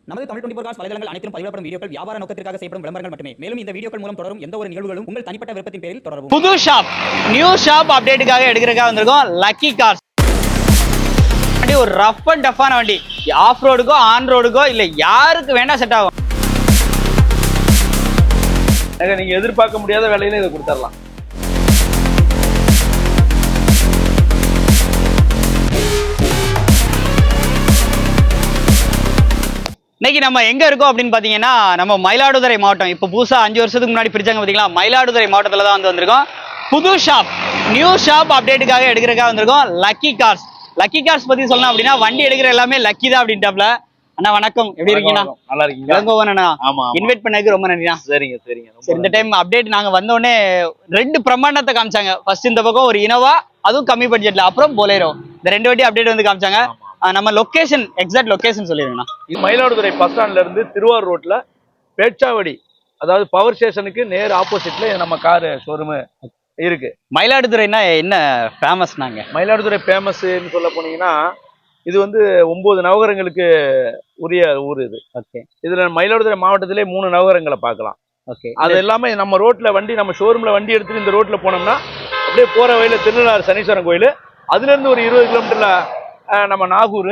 நமது தமிழ் 24 காஸ் வலைதளங்கள் அனைத்தும் பதிவிடப்படும் வீடியோக்கள் வியாபார நோக்கத்திற்காக செய்யப்படும் விளம்பரங்கள் மட்டுமே. மேலும் இந்த வீடியோக்கள் மூலம் தொடரும் எந்த ஒரு நிகழ்வுகளும் உங்கள் தனிப்பட்ட விருப்பத்தின் பேரில் தொடரவும். புது ஷாப் நியூ ஷாப் அப்டேட்டுக்காக எடுக்கிறதுக்காக வந்திருக்கோம். லக்கி கார்ஸ் வண்டி ஒரு ரஃப் அண்ட் டஃப்பான வண்டி. ஆஃப் ரோடுக்கோ ஆன் ரோடுக்கோ இல்லை யாருக்கு வேணா செட் ஆகும். நீங்க எதிர்பார்க்க முடியாத வேலையில இதை கொடுத்துடலாம். இன்னைக்கு நம்ம எங்க இருக்கோம் அப்படின்னு பாத்தீங்கன்னா நம்ம மயிலாடுதுறை மாவட்டம். இப்போ புதுசா 5 வருஷத்துக்கு முன்னாடி பிரிச்சாங்க பாத்தீங்களா, மயிலாடுதுறை மாவட்டத்துல தான் வந்திருக்கோம். புது ஷாப் நியூ ஷாப் அப்டேட்டுக்காக எடுக்கிறதுக்காக வந்திருக்கோம். Lucky cars. லக்கி கார்ஸ் பத்தி சொல்லணும் அப்படின்னா வண்டி எடுக்கிற எல்லாமே லக்கி தான் அப்படின்ட்டாப்ல. அண்ணா வணக்கம், எப்படி இருக்கீங்கண்ணா? நல்லா இருக்கீங்களா? இளங்கோவனா ஆமா, இன்வைட் பண்ணதுக்கு ரொம்ப நன்றிண்ணா. சரிங்க சரிங்க. சரி, இந்த டைம் அப்டேட் நாங்க வந்த உடனே 2 பிரமாண்டத்தை காமிச்சாங்க. ஃபர்ஸ்ட் இந்த பக்கம் ஒரு இனோவா, அதுவும் கம்மி பட்ஜெட்ல, அப்புறம் போலேரோ. இந்த 2 வண்டி அப்டேட் வந்து காமிச்சாங்க. நம்ம லொகேஷன், எக்ஸாக்ட் லொகேஷன் சொல்லிருங்கண்ணா. மயிலாடுதுறை பஸ் ஸ்டாண்ட்ல இருந்து திருவாரூர் ரோட்ல பேச்சாவடி, அதாவது பவர் ஸ்டேஷனுக்கு நேர் ஆப்போசிட்ல நம்ம கார் ஷோரூம் இருக்கு. மயிலாடுதுறைனா என்ன ஃபேமஸ்? நாங்க மயிலாடுதுறை ஃபேமஸ்ன்னு சொல்ல போனீங்கன்னா இது வந்து 9 நவகரங்களுக்கு உரிய ஊர் இது. ஓகே. இதுல மயிலாடுதுறை மாவட்டத்திலே 3 நவகரங்களை பார்க்கலாம். ஓகே. அது எல்லாமே நம்ம ரோட்ல வண்டி, நம்ம ஷோரூம்ல வண்டி எடுத்துட்டு இந்த ரோட்ல போனோம்னா அப்படியே போற வழியில திருநள்ளாறு சனீஸ்வரன் கோயில், அதுல இருந்து ஒரு 20 கிலோமீட்டர்ல நம்ம நாகூர்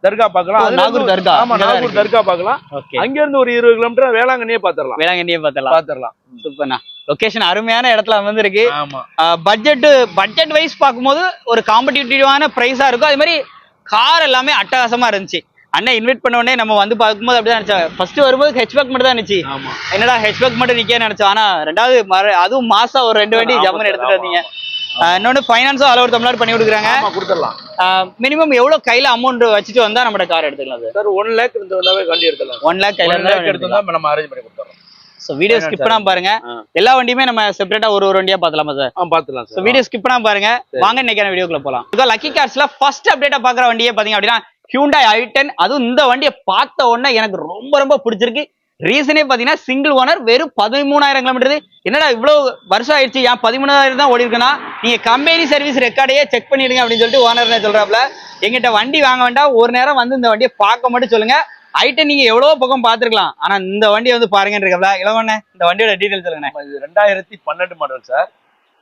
தர்கா பார்க்கலாம். நாகூர் தர்கா. ஆமா, நாகூர் தர்கா பார்க்கலாம். அங்க இருந்து ஒரு 20 கிலோமீட்டர் வேளாங்கண்ணியே பாத்துறலாம். வேளாங்கண்ணியே பாத்துறலாம். சூப்பர்ண்ணா. லொகேஷன் அருமையான இடத்துல வந்திருக்கு. ஆமா. பட்ஜெட் வைஸ் பார்க்கும்போது ஒரு காம்படிட்டிவான பிரைஸா இருக்கும். அதே மாதிரி கார் எல்லாமே அட்டகாசமா இருந்துச்சு. அண்ணன் இன்வைட் பண்ண உடனே நம்ம வந்து பார்க்கும்போது அப்படிதான் நினைச்சாங்க. ஃபர்ஸ்ட் வரும்போது ஹெச்பேக் மட்டும் தான் இருந்துச்சு. என்னடா ஹெச்பேக் மட்டும் நிக்க நினைச்சோம். ஆனா ரெண்டாவது அதுவும் மாசம் ஒரு 2 வண்டி ஜம்முன்னு எடுத்துட்டு வந்தீங்க. இன்னொன்னு ஃபைனான்ஸும் ஆல் ஓவர் தமிழ்நாடு பண்ணி கொடுக்குறாங்க. கொடுத்துடலாம். மினிமம் எவ்வளவு கையில அமௌண்ட் வச்சுட்டு வந்தா நம்ம கார் எடுத்துக்கலாம் சார்? 1 லேக் இருந்தாவே வண்டி எடுத்துடலாம். 1 லேக் கையில எடுத்தா நம்ம அரேஞ்ச் பண்ணி கொடுத்துறோம். சோ வீடியோ ஸ்கிப் பண்ணாம பாருங்க. எல்லா வண்டியுமே நம்ம செப்பரேட்டா ஒரு வண்டியா பாத்தலாமா சார்? பாத்துலாம் சார். சோ வீடியோ ஸ்கிப் பண்ணாம பாருங்க. வாங்க இன்னைக்கான வீடியோக்குள்ள போலாம். இதோ லக்கி கார்ஸ்ல ஃபர்ஸ்ட் அப்டேட்டா பாக்குற வண்டியே பாத்தீங்க அப்படின்னா Hyundai i10. அதுவும் இந்த வண்டியை பார்த்த உடனே எனக்கு ரொம்ப ரொம்ப பிடிச்சிருக்கு. ரீசனே பாத்தீங்கன்னா சிங்கிள் ஓனர், வெறும் 13,000 கிலோமீட்டர். என்னடா இவ்வளவு வருஷம் ஆயிடுச்சு, ஏன் 13,000 தான் ஓடி இருக்குன்னா நீங்க கம்பெனி சர்வீஸ் ரெக்கார்டையே செக் பண்ணிடுங்க அப்படின்னு சொல்லிட்டு ஓனர் சொல்றாப்ல. எங்கிட்ட வண்டி வாங்க வேண்டாம், ஒரு நேரம் வந்து இந்த வண்டியை பார்க்க மட்டும் சொல்லுங்க. i10 நீங்க எவ்வளவு பக்கம் பாத்துருக்கலாம், ஆனா இந்த வண்டியை வந்து பாருங்கன்னு இருக்கல. இளவண்ணே, இந்த வண்டியோட டீடைல் சொல்லுங்க. இது 2012 மாடல் சார்.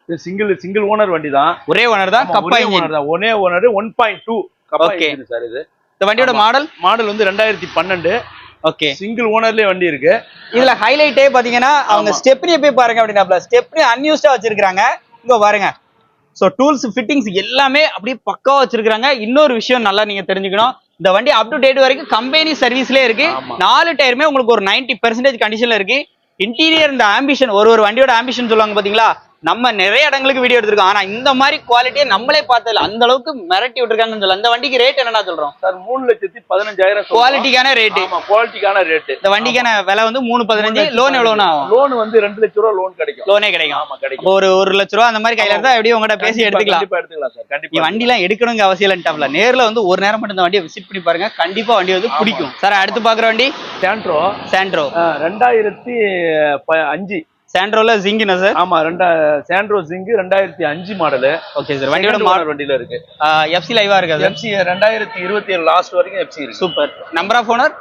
இது சிங்கிள் ஓனர் வண்டி தான். ஒரே ஓனர் தான். கப்பா இன்ஜின் தான். ஒரே ஓனர் 1.2 கப்பா இன்ஜின் சார். இது இந்த வண்டியோட மாடல் வந்து 2012. ஓகே. சிங்கிள் ஓனர்லயே வண்டி இருக்கு. இதுல ஹைலைட்டே பாத்தீங்கன்னா அவங்க ஸ்டெப்னியை போய் பாருங்க அப்படின்னா, ஸ்டெப்னி அன்யூஸ்டா வச்சிருக்காங்க. இங்க பாருங்க. சோ டூல்ஸ் ஃபிட்டிங்ஸ் எல்லாமே அப்படியே பக்காவா வச்சிருக்காங்க. இன்னொரு விஷயம் நல்லா நீங்க தெரிஞ்சுக்கணும், இந்த வண்டி அப் டு டேட் வரைக்கும் கம்பெனி சர்வீஸ்லயே இருக்கு. 4 டயருமே உங்களுக்கு ஒரு 90% கண்டிஷன்ல இருக்கு. இன்டீரியர், இந்த ஆம்பிஷன், ஒரு வண்டியோட ஆம்பிஷன் சொல்லுவாங்க பாத்தீங்களா, நம்ம நிறைய இடங்களுக்கு வீடியோ எடுத்திருக்கோம். ஆனா இந்த மாதிரி குவாலிட்டியை நம்மளே பார்த்ததில்ல. அந்த அளவுக்கு மிரட்டி விட்டுருக்காங்கன்னு சொல்லலாம். இந்த வண்டிக்கு ரேட் என்ன சொல்றோம் சார்? 3,15,000 குவாலிட்டிக்கான ரேட். குவாலிட்டிக்கான ரேட். இந்த வண்டிக்கான விலை வந்து 3,15,000. லோன் எவ்வளவுனா? லோன் வந்து 2 லட்ச ரூபா லோன் கிடைக்கும். லோனே கிடைக்கும். ஆமா, கிடைக்கும். ஒரு 1 லட்ச ரூபா அந்த மாதிரி கையில இருந்தா எப்படியும் உங்ககிட்ட பேசி எடுத்துக்கலாம். கண்டிப்பா எடுத்துக்கலாம் சார். கண்டிப்பா. வண்டி எல்லாம் எடுக்கணுங்க அவசியம் இல்லைன்ட்டாப்ல. நேர்ல வந்து ஒரு நேரம் மட்டும் இந்த வண்டியை விசிட் பண்ணி பாருங்க, கண்டிப்பா வண்டி வந்து பிடிக்கும். சார் அடுத்து பாக்குற வண்டி சாண்ட்ரோ. 2005. சாண்ட்ரோல ஜிங்னா சார்? ஆமா, Santro Xing 2005 model. Okay sir. வண்டியோட மாடல் வண்டியில இருக்கு. எஃப்சி லைவா இருக்கு. எஃப்சி 2027 லாஸ்ட் வரைக்கும் எஃப்சி இருக்கு. Super. Number of owner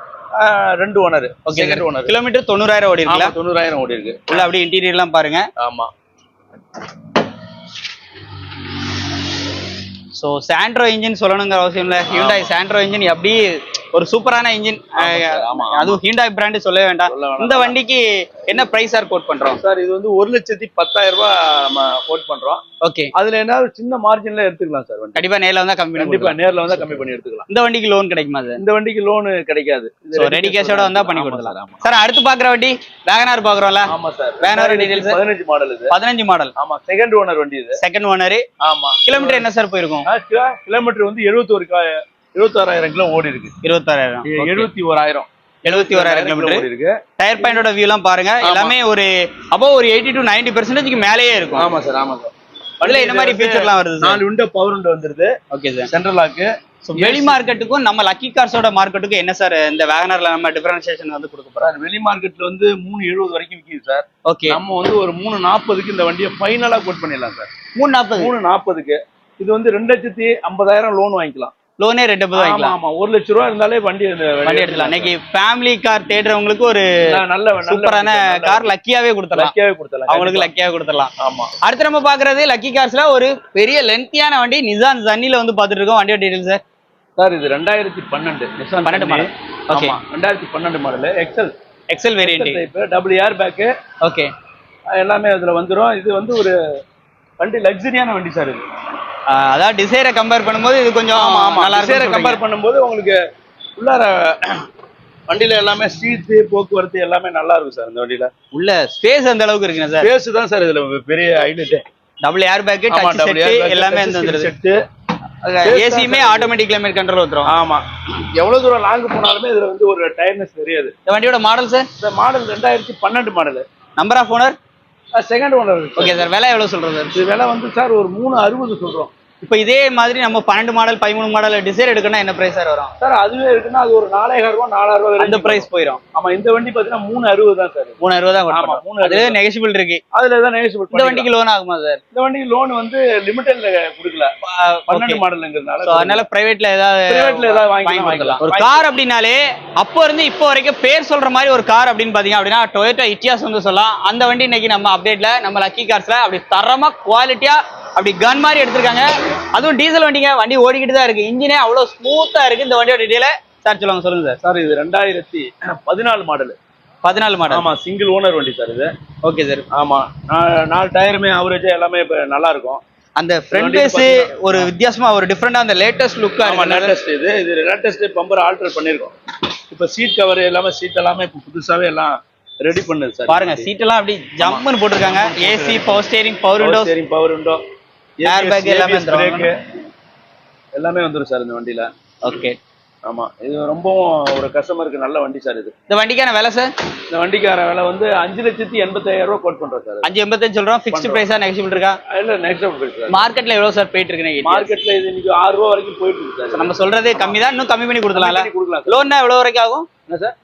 2 owner. Okay sir. Kilometre 90,000 ஓடி இருக்குல? 90,000 ஓடி இருக்கு. உள்ள அப்படியே இன்டீரியர் எல்லாம் பாருங்க. ஆமா. சோ சாண்ட்ரோ இன்ஜின் சொல்லணுங்கிற அவசியம் இல்ல. Hyundai சாண்ட்ரோ இன்ஜின் எப்படி ஒரு சூப்பரான இன்ஜின். அதுவும் Hyundai பிராண்ட் சொல்லவே வேண்டாம். இந்த வண்டிக்கு என்ன பிரைஸ் சார் கோட் பண்றோம்? சார் இது வந்து 1,10,000 ரூபாய் நம்ம கோட் பண்றோம். ஓகே. அதுல என்ன சின்ன மார்ஜின்ல எடுத்துக்கலாம் சார். வண்டி கண்டிப்பா நேர்ல வந்தா கம்மி பண்ணி, கண்டிப்பா நேர்ல வந்தா கம்மி பண்ணி எடுத்துக்கலாம். இந்த வண்டிக்கு லோன் கிடைக்குமா சார்? இந்த வண்டிக்கு லோன் கிடைக்காது. ரெடி கேஷோட வந்தா பண்ணி கொடுக்கலாம். சார் அடுத்து பாக்குற வண்டி வேகனார் பாக்குறோம்ல? ஆமா சார். Wagon R details 15 model. இது 15 மாடல். ஆமா, செகண்ட் ஓனர் வண்டி. இது செகண்ட் ஓனர். ஆமா. கிலோமீட்டர் என்ன சார் போயிருக்கும்? கிலோமீட்டர் வந்து 76,000 கிலோ ஓடி இருக்கு. 26,000 71,000 கிலோமீட்டர் இருக்கு. டயர் பாயிண்டோட வியூ எல்லாம் பாருங்க. எல்லாமே ஒரு above ஒரு 80 to 90% மேலேயே இருக்கும். ஆமா சார். ஆமா சார். அதுல என்ன மாதிரி ஃபீச்சர்லாம் வருது? 4 விண்டோ பவர் விண்டோ வந்துருது. Okay sir. Central lock. வெளி மார்க்கெட்டுக்கும் நம்ம லக்கி கார்ஸோட மார்க்கெட்டுக்கும் என்ன சார் இந்த வேகனர்ல நம்ம டிஃபரன்ஷியேஷன் வந்து கொடுக்க போறோம்? வெளி மார்க்கெட்ல வந்து 370 வரைக்கும் விக்குது சார். ஓகே. நம்ம வந்து ஒரு 340க்கு இந்த வண்டியை ஃபைனலா கோட் பண்ணிடலாம் சார். 340. 340க்கு இது வந்து 2,50,000 லோன் வாங்கிக்கலாம். லோனே 2 வாங்கிக்கலாம். ஆமா 1 லட்சம் ரூபா இருந்தாலே வண்டி எடுத்துக்கலாம். இன்னைக்கு ஃபேமிலி கார் தேடுறவங்களுக்கு ஒரு நல்ல சூப்பரான கார் லக்கியாவே கொடுத்துடலாம். அவங்களுக்கு லக்கியாவே கொடுத்துடலாம். ஆமா. அடுத்து நம்ம பாக்குறது லக்கி கார்ஸ்ல ஒரு பெரிய லென்த்தியான வண்டி நிசான் ஜன்னில வந்து பாத்துட்டு இருக்கோம். வண்டியோட டீடைல் சார். சார் இது 2012 Nissan 12 model. Okay. 2012 model XL variant type, double air bag. Okay. எல்லாமே அதுல வந்துரும். இது வந்து ஒரு வண்டி லக்ஸரியான வண்டி சார். இது அதாவது டிசைரை கம்பேர் பண்ணும்போது இது கொஞ்சம் நல்லா இருக்கு. டிசைரை கம்பேர் பண்ணும்போது உங்களுக்கு உள்ளார வண்டியில எல்லாமே சீட்டு போக்குவரத்து எல்லாமே நல்லா இருக்கும் சார். இந்த வண்டியில உள்ள ஸ்பேஸ் அந்த அளவுக்கு இருக்குங்க சார். ஸ்பேஸ் தான் சார் இதுல பெரிய highlight. Double air bag, touch set எல்லாமே வந்துருது. செட் ஏசியுமே ஆட்டோமேட்டிக் கிளைமேட் கண்ட்ரோல் வந்துரும். ஆமா. எவ்வளவு தூரம் லாங் போனாலுமே இதுல வந்து ஒரு டயர்னஸ் தெரியாது. இந்த வண்டியோட மாடல் சார்? இந்த model 2012 model. Number of owner? Second owner. Okay sir. விலை எவ்வளவு சொல்றோம் சார்? இது விலை வந்து சார் ஒரு 360 சொல்றோம். இப்போ இதே மாதிரி நம்ம 12 மாடல் 13 மாடல் டிசைர் எடுக்கணும்னா என்ன பிரைஸ் சார் வரும்? சார் அதுவே இருக்குன்னா அது ஒரு 4000 ரூபாய் 4000 ரூபாய் அந்த பிரைஸ் போயிடும். ஆமா. இந்த வண்டி பாத்தீங்கன்னா 360 தான் சார். 360 தான். ஆமா. அது நெகோஷியபிள் இருக்கு. அதுல தான் நெகோஷியபிள். இந்த வண்டிக்கு லோன் ஆகுமா சார்? இந்த வண்டிக்கு லோன் வந்து லிமிட்டட்ல கொடுக்கல. 12 மாடல்ங்கிறதுனால அதனால பிரைவேட்ல ஏதாவது வாங்கி கொடுக்கலாம். ஒரு கார் அப்படினாலே அப்போ இருந்து இப்போ வரைக்கும் பேர் சொல்ற மாதிரி ஒரு கார் அப்படின்னு பாத்தீங்க அப்படின்னா டொயோட்டா இட்டியாஸ் வந்து சொல்லலாம். அந்த வண்டி இன்னைக்கு நம்ம அப்டேட்ல நம்ம லக்கி கார்ஸ்ல அப்படி தரமா குவாலிட்டியா அப்படி கன் மாதிரி எடுத்திருக்காங்க. அதுவும் டீசல் வண்டிங்க. வண்டி ஓடிக்கிட்டு தான் இருக்கு. இன்ஜினே அவ்வளவு ஸ்மூத்தா இருக்கு. இந்த வண்டியோட டீடைல சார் சொல்லுங்க சார். சார் இது 2014 மாடல். 14 மாடல். ஆமா. சிங்கிள் ஓனர் வண்டி சார் இது. Okay sir. ஆமா. 4 டயருமே அவரேஜா எல்லாமே இப்ப நல்லா இருக்கும். அந்த ஃப்ரண்ட் பேஸ் ஒரு வித்தியாசமா ஒரு டிஃபரெண்டா அந்த லேட்டஸ்ட் லுக்கா இருக்கு. லேட்டஸ்ட் இது லேட்டஸ்ட் பம்பர் ஆல்டர் பண்ணிருக்கோம். இப்ப சீட் கவர் எல்லாமே சீட் எல்லாமே புதுசாவே எல்லாம் ரெடி பண்ணுது சார். பாருங்க சீட் எல்லாம் அப்படி ஜம்ப்னு போட்டுருக்காங்க. AC, power steering, power window, air bag எல்லாமே வந்துரும். எல்லாமே வந்துரும் சார் இந்த வண்டியில. ஓகே. ஆமா. இது ரொம்பவும் ஒரு கஸ்டமருக்கு நல்ல வண்டி சார் இது. இந்த வண்டிக்கான விலை சார்? இந்த வண்டிக்கான விலை வந்து 5,85,000 ரூபாய் கோட் பண்றோம் சார். 5,85 சொல்றோம். ஃபிக்ஸ்ட் பிரைஸா நெகோஷியபிள் இருக்கா? இல்ல நெகோஷியபிள் பிரைஸ் சார். மார்க்கெட்ல எவ்வளவு சார் போயிட்டு இருக்கு? மார்க்கெட்ல இது இன்னைக்கு 6 ரூபாய் வரைக்கும் போயிட்டு இருக்கு சார். நம்ம சொல்றதே கம்மி தான். இன்னும் கம்மி பண்ணி கொடுக்கலாம்ல? லோன்னா எவ்வளவு வரைக்கும் ஆகும்? என்ன சார்?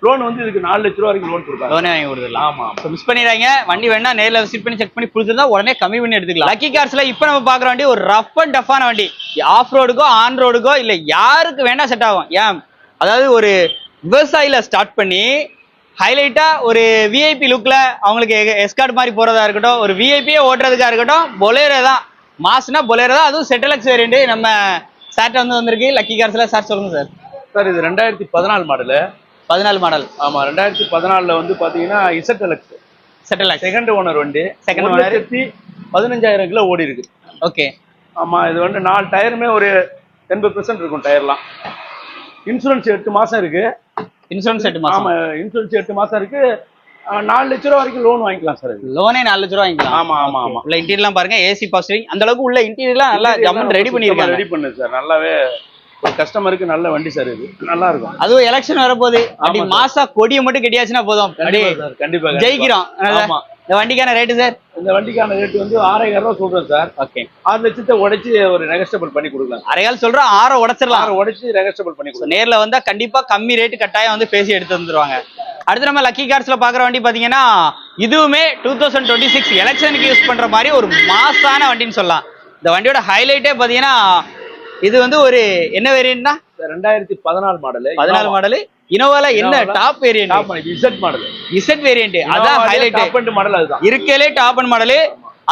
லோன் வந்து இதுக்கு 4 லட்சம் ரூபாய் வரைக்கும் லோன் கொடுப்பாங்க. லோனே வாங்கி கொடுத்துடலாம். ஆமா. மிஸ் பண்ணிடுறாங்க. வண்டி வேணா நேர்ல விசிட் பண்ணி செக் பண்ணி புடிச்சிருந்தா உடனே கம்மி பண்ணி எடுத்துக்கலாம். லக்கி கார்ஸ்ல இப்போ நம்ம பாக்குற வண்டி ஒரு ரஃப் அண்ட் டஃப்பான வண்டி. ஆஃப் ரோடுக்கோ ஆன் ரோடுக்கோ இல்ல யாருக்கு வேணா செட் ஆகும். ஏன் அதாவது ஒரு விவசாயில ஸ்டார்ட் பண்ணி ஹைலைட்டா ஒரு விஐபி லுக்ல அவங்களுக்கு எஸ்கார்ட் மாதிரி போறதா இருக்கட்டும், ஒரு விஐபியே ஓட்டுறதுக்கா இருக்கட்டும், பொலேரோ தான். மாஸ்னா பொலேரோ தான். அதுவும் செட்டலக்ஸ் வேரியன்ட் நம்ம சார்ட்ட வந்திருக்கு லக்கி கார்ஸ்ல. சார் சொல்லுங்க சார். சார் இது 2014 மாடல். 14 மாடல். ஆமா. 2014ல வந்து பாத்தீங்கன்னா செட்டலக்ஸ் செகண்ட் ஓனர் வண்டி. செகண்ட் ஓனர் 15,000 கிலோ ஓடி இருக்கு. ஓகே. ஆமா. இது வந்து 4 டயருமே ஒரு 80% இருக்கும் டயர்லாம். இன்சூரன்ஸ் 8 மாசம் இருக்கு. இன்சூரன்ஸ் 8 மாசம். ஆமா. இன்சூரன்ஸ் 8 மாசம் இருக்கு. 4 லட்சம் ரூபாய் வரைக்கும் லோன் வாங்கிக்கலாம் சார். லோனே 4 லட்சம் ரூபாய் வாங்கிக்கலாம். ஆமா. உள்ள இன்டீரியர்லாம் பாருங்க. ஏசி, பவர் ஸ்டீரிங் அந்த அளவுக்கு உள்ள இன்டீரியர்லாம் நல்லா ஜம்மன் ரெடி பண்ணிருக்காங்க. ரெடி பண்ணுது சார். நல்லாவே ஒரு கஸ்டமருக்கு நல்ல வண்டி சார். இது நல்லா இருக்கும். அதுவும் எலெக்ஷன் வரப்போகுது. அப்படி மாசா கொடியை மட்டும் கட்டியாச்சுன்னா போதும். கண்டிப்பா ஜெயிக்கிறோம். இந்த வண்டிக்கான ரேட்டு சார்? இந்த வண்டிக்கான ரேட் வந்து 6,000 ரூபாய் சொல்றேன் சார். ஓகே. 6 லட்சத்தை உடைச்சு ஒரு நெகஸ்டபிள் பண்ணி கொடுக்கலாம். 6,000 சொல்றோம். 6 உடைச்சிடலாம். 6 உடைச்சு நெகஸ்டபிள் பண்ணி கொடுக்கலாம். நேர்ல வந்தா கண்டிப்பா கம்மி ரேட்டு கட்டாயம் வந்து பேசி எடுத்து வந்துருவாங்க. அடுத்து நம்ம லக்கி கார்ஸ்ல பாக்குற வண்டி பாத்தீங்கன்னா இதுவுமே 2026 எலெக்ஷனுக்கு யூஸ் பண்ற மாதிரி ஒரு மாசான வண்டின்னு சொல்லலாம். இந்த வண்டியோட ஹைலைட்டே பாத்தீங்கன்னா இது வந்து ஒரு என்ன வேரியன்ட்னா 2014 மாடல். 14 மாடல். இனோவால என்ன top variant? Z model. Z variant. அதான் ஹைலைட். டாப் அண்ட் மாடல் அதுதான். இருக்கலே டாப் அண்ட் மாடல்.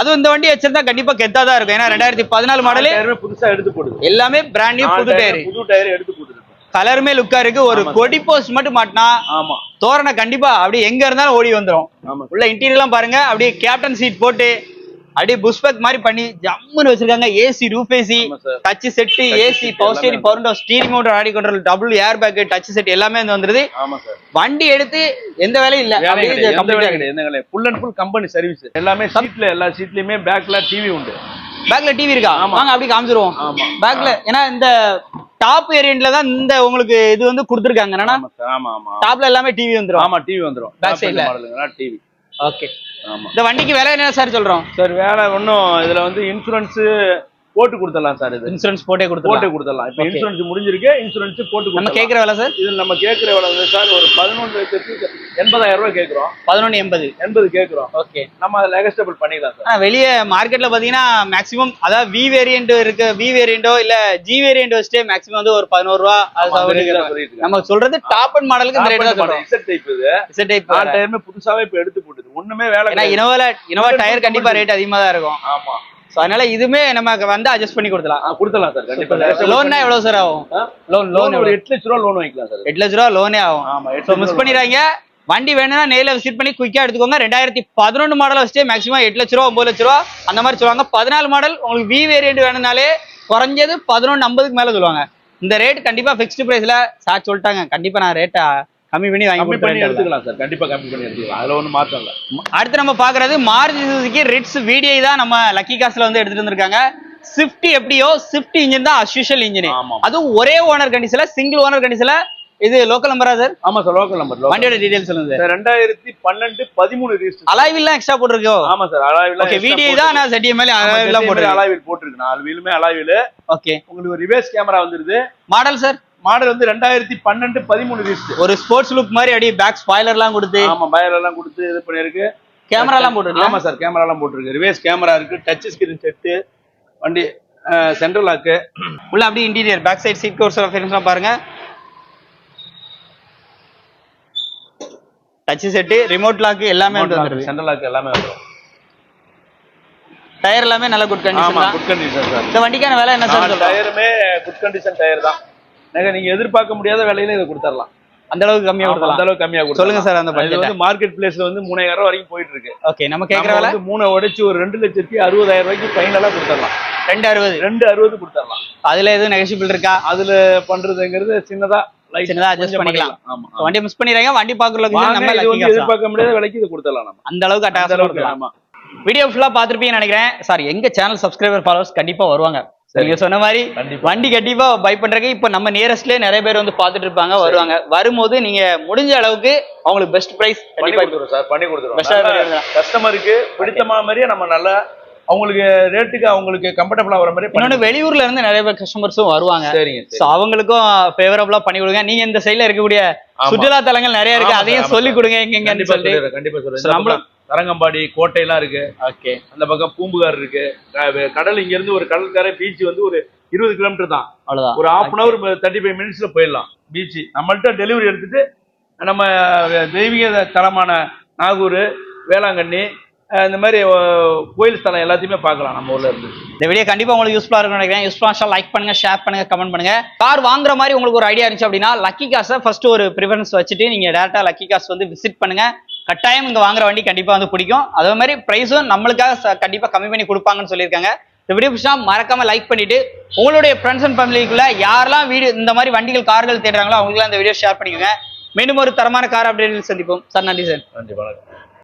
அதுவும் இந்த வண்டி வச்சிருந்தா கண்டிப்பா கெத்தா தான் இருக்கும். ஏன்னா 2014 மாடல் புதுசா எடுத்து போடுது. எல்லாமே பிராண்ட் நியூ புது டயர் எடுத்து போடுது. கலருமே லுக்கா இருக்கு. ஒரு கொடி போஸ்ட் மட்டும் மாட்டினா ஆமா தோரணை கண்டிப்பா அப்படியே எங்க இருந்தாலும் ஓடி வந்துரும். உள்ள இன்டீரியர்லாம் பாருங்க. அப்படியே கேப்டன் சீட் போட்டு அப்படியே புஷ்பேக் மாதிரி பண்ணி ஜம்முன்னு வச்சிருக்காங்க. AC, roof AC, touch set, AC, power steering, power window, steering motor, audio control, double air bag, touch set எல்லாமே வந்துருது. வண்டி எடுத்து எந்த வேலையும் இல்ல. Full and full company service. எல்லாமே சீட்ல எல்லா சீட்லயுமே பேக்ல டிவி உண்டு. பேக்ல டிவி இருக்கா? வாங்க அப்படியே காமிச்சிருவோம். பேக்ல ஏன்னா இந்த டாப் வேரியன்ட்ல தான் இந்த உங்களுக்கு இது வந்து கொடுத்துருக்காங்க. என்னன்னா டாப்ல எல்லாமே டிவி வந்துரும். ஆமா டிவி வந்துரும். பேக் சைடுல டிவி. ஓகே. இந்த வண்டிக்கு விலை என்ன சார் சொல்றோம்? சார் வேலை ஒன்றும் இதுல வந்து இன்சூரன்ஸ் போட்டு கொடுத்துடலாம் சார். இது இன்சூரன்ஸ் போட்டே கொடுத்துடலாம். இப்போ இன்சூரன்ஸ் முடிஞ்சிருக்கு, இன்சூரன்ஸ் போட்டு நம்ம கேட்குற விலை சார்? இது நம்ம கேட்குற விலை வந்து சார் ஒரு 11,80,000 ரூபாய் கேட்குறோம். 11,80 கேட்குறோம். ஓகே, நம்ம அதில் நெகஸ்டபிள் பண்ணிடலாம் சார். வெளியே மார்க்கெட்ல பாத்தீங்கன்னா மேக்ஸிமம் அதாவது வி வேரியன்ட் இருக்கு, வி வேரியண்டோ இல்ல ஜி வேரியன்ட் வச்சுட்டு மேக்ஸிமம் வந்து ஒரு 11 ரூபா. நம்ம சொல்றது டாப் அண்ட் மாடலுக்கு இந்த ரேட் தான் சொல்றோம். இசட் டைப் இது. இசட் டைப் டயர்மே புதுசாவே இப்போ எடுத்து போட்டுது, ஒண்ணுமே வேலை. ஏன்னா இனோவா டயர் கண்டிப்பா ரேட் அதிகமா தான் இருக்கும். ஆமா, அதனால இதுமே நமக்கு வந்து அட்ஜஸ்ட் பண்ணி கொடுத்துடலாம் சார். கண்டிப்பா. லோன்னா எவ்வளவு சார் ஆகும்? லோன் ஒரு 8 லட்ச ரூபா லோன் வாங்கிக்கலாம் சார். 8 லட்ச ரூபா லோனே ஆகும். ஆமா, சோ மிஸ் பண்ணிடுறாங்க. வண்டி வேணும்னா நேரில் விசிட் பண்ணி குயிக்கா எடுத்துக்கோங்க. 2011 மாடல் வச்சுட்டு மேக்ஸிமம் 8 லட்ச ரூபா 9 லட்ச ரூபா அந்த மாதிரி சொல்லுவாங்க. 14 மாடல் உங்களுக்கு வி வேரியன்ட் வேணும்னாலே குறைஞ்சது 11,50க்கு மேல சொல்லுவாங்க. இந்த ரேட் கண்டிப்பா ஃபிக்ஸ்டு பிரைஸ்ல சார் சொல்லிட்டாங்க. கண்டிப்பா நான் ரேட்டை கம்மி பண்ணி எடுத்துக்கலாம் சார். கண்டிப்பா கம்மி பண்ணி எடுத்துக்கலாம், அதுல ஒன்றும் மாற்றம் இல்லை. அடுத்து நம்ம பாக்குறது மாருதி சுசுகி ரிட்ஸ் VDI தான் நம்ம லக்கி கார்ஸ்ல வந்து எடுத்துட்டு வந்திருக்காங்க. ஸ்விஃப்ட் எப்படியோ ஸ்விஃப்ட் இன்ஜின் தான் அஸ்யூஷுவல் இன்ஜின். அதுவும் ஒரே ஓனர் கண்டிஷன்ல, சிங்கிள் ஓனர் கண்டிஷன்ல. இது லோக்கல் நம்பரா சார்? ஆமா சார், லோக்கல் நம்பர். வண்டியோட டீடைல்ஸ் சொல்லுங்க சார். 2012-13 ரிஜிஸ்டர். அலாய்வில் எக்ஸ்ட்ரா போட்டுருக்கோ? ஆமா சார், அலாய்வில். ஓகே, VDI தான். நான் ZDML அலாய்வில் போட்டுருக்கு. அலாய்வில் போட்டுருக்கு, 4 வீலுமே அலாய்வில். ஓகே, உங்களுக்கு ஒரு ரிவர்ஸ் கேமரா வந்துருது. Model sir? மாடல் வந்து 2012-13 ரிஜிஸ்டர். ஒரு ஸ்போர்ட்ஸ் லுக் மாதிரி அடி பேக் ஸ்பாயிலர் எல்லாம் கொடுத்து. ஆமா, பாயர் எல்லாம் கொடுத்து இது பண்ணிருக்கு. கேமரா எல்லாம் போட்டுருக்கு. ஆமா சார், கேமரா எல்லாம் போட்டுருக்கு. ரிவர்ஸ் கேமரா இருக்கு, டச் ஸ்கிரீன் செட், வண்டி சென்ட்ரல் லாக். உள்ள அப்படியே interior back side seat covers எல்லாம் பாருங்க. டச் செட், ரிமோட் லாக் எல்லாமே வந்துருக்கு. சென்ட்ரல் லாக் எல்லாமே வந்துரும். டயர் எல்லாமே நல்ல குட் கண்டிஷன் தான். Good condition sir. இந்த வண்டிக்கான விலை என்ன சார்? டயருமே குட் கண்டிஷன் டயர் தான். நீங்க எதிர்பார்க்க முடியாத விலையில இதை கொடுத்துடலாம். அந்த அளவுக்கு கம்மியா கொடுக்கலாம். அந்த அளவுக்கு கம்மியா கொடுக்கலாம். சொல்லுங்க சார். அந்த பட்ஜெட் வந்து மார்க்கெட் பிளேஸ்ல வந்து 3,000 ரூபாய் வரைக்கும் போயிட்டு இருக்கு. ஓகே, நம்ம கேக்குற விலை 3 உடைச்சு ஒரு 2,60,000 ரூபாய்க்கு ஃபைனலா கொடுத்துடலாம். 260 கொடுத்துடலாம். அதுல எதுவும் நெகோஷியபிள் இருக்கா? அதுல பண்றதுங்கிறது சின்னதா அட்ஜஸ்ட் பண்ணிக்கலாம். ஆமா, வண்டி மிஸ் பண்ணிடுறாங்க. வண்டி பாக்குறதுக்கு நம்ம எதிர்பார்க்க முடியாத விலைக்கு இது கொடுத்துடலாம். நம்ம அந்த அளவுக்கு அட்டகாசமா கொடுக்கலாம். ஆமா, வீடியோ ஃபுல்லா பாத்துருப்பீங்கன்னு நினைக்கிறேன். சார், எங்க சேனல் சப்ஸ்கிரைபர் ஃபாலோவர்ஸ் கண்டிப்பா வருவாங்க. நீங்க சொன்ன மாதிரி வண்டி கண்டிப்பா பை பண்றதுக்கு இப்ப நம்ம நியரஸ்ட்லயே நிறைய பேர் வந்து பாத்துட்டு இருப்பாங்க, வருவாங்க. வரும்போது நீங்க முடிஞ்ச அளவுக்கு அவங்களுக்கு பெஸ்ட் பிரைஸ் பண்ணி கொடுத்துருவோம். கஸ்டமருக்கு பிடித்தமான மாதிரியே நம்ம நல்லா அவங்களுக்கு ரேட்டுக்கு அவங்களுக்கு கம்ஃபர்டபுளா வர மாதிரி. இன்னொன்னு, வெளியூர்ல இருந்து நிறைய பேர் கஸ்டமர்ஸும் வருவாங்க. சரிங்க, சோ அவங்களுக்கும் ஃபேவரபிளா பண்ணி கொடுங்க. நீங்க இந்த சைடுல இருக்கக்கூடிய சுற்றுலா தலங்கள் நிறைய இருக்கு, அதையும் சொல்லி கொடுங்க. எங்க சொல்லி கண்டிப்பா சொல்லுங்க. தரங்கம்பாடி கோட்டை எல்லாம் இருக்கு. ஓகே, அந்த பக்கம் பூம்புகார் இருக்கு. கடல் இங்க இருந்து ஒரு கடற்கரை பீச் வந்து ஒரு 20 கிலோமீட்டர் தான். அவ்வளவுதான். ஒரு 1/2 hour 35 மினிட்ஸ்ல போயிடலாம் பீச். நம்மள்ட்ட டெலிவரி எடுத்துட்டு நம்ம தெய்வீக தலமான நாகூர், வேளாங்கண்ணி, இந்த மாதிரி கோயில் ஸ்தலம் எல்லாத்தையுமே பார்க்கலாம் நம்ம ஊர்ல இருந்து. இந்த வீடியோ கண்டிப்பா உங்களுக்கு யூஸ்ஃபுல்லா இருக்கும் நினைக்கிறேன். யூஸ்ஃபுல்லா லைக் பண்ணுங்க, ஷேர் பண்ணுங்க, கமெண்ட் பண்ணுங்க. கார் வாங்குற மாதிரி உங்களுக்கு ஒரு ஐடியா இருந்துச்சு அப்படின்னா லக்கி கார்ஸை ஃபர்ஸ்ட் ஒரு ப்ரிஃபரன்ஸ் வச்சுட்டு நீங்க டேரக்டா லக்கி கார்ஸ் வந்து விசிட் பண்ணுங்க. கட்டாயம் இங்க வாங்குற வண்டி கண்டிப்பா வந்து பிடிக்கும். அதே மாதிரி பிரைஸும் நம்மளுக்காக கண்டிப்பா கம்மி பண்ணி கொடுப்பாங்கன்னு சொல்லியிருக்காங்க. இந்த வீடியோ பிடிச்சா மறக்காம லைக் பண்ணிட்டு உங்களுடைய ஃப்ரெண்ட்ஸ் அண்ட் ஃபேமிலிக்குள்ள யாரெல்லாம் வீடியோ இந்த மாதிரி வண்டிகள் கார்கள் தேடுறாங்களோ அவங்களுக்குலாம் இந்த வீடியோ ஷேர் பண்ணிக்கோங்க. மீண்டும் ஒரு தரமான கார் அப்டேட்டில் சந்திப்போம் சார். நன்றி சார். நன்றி, வணக்கம்.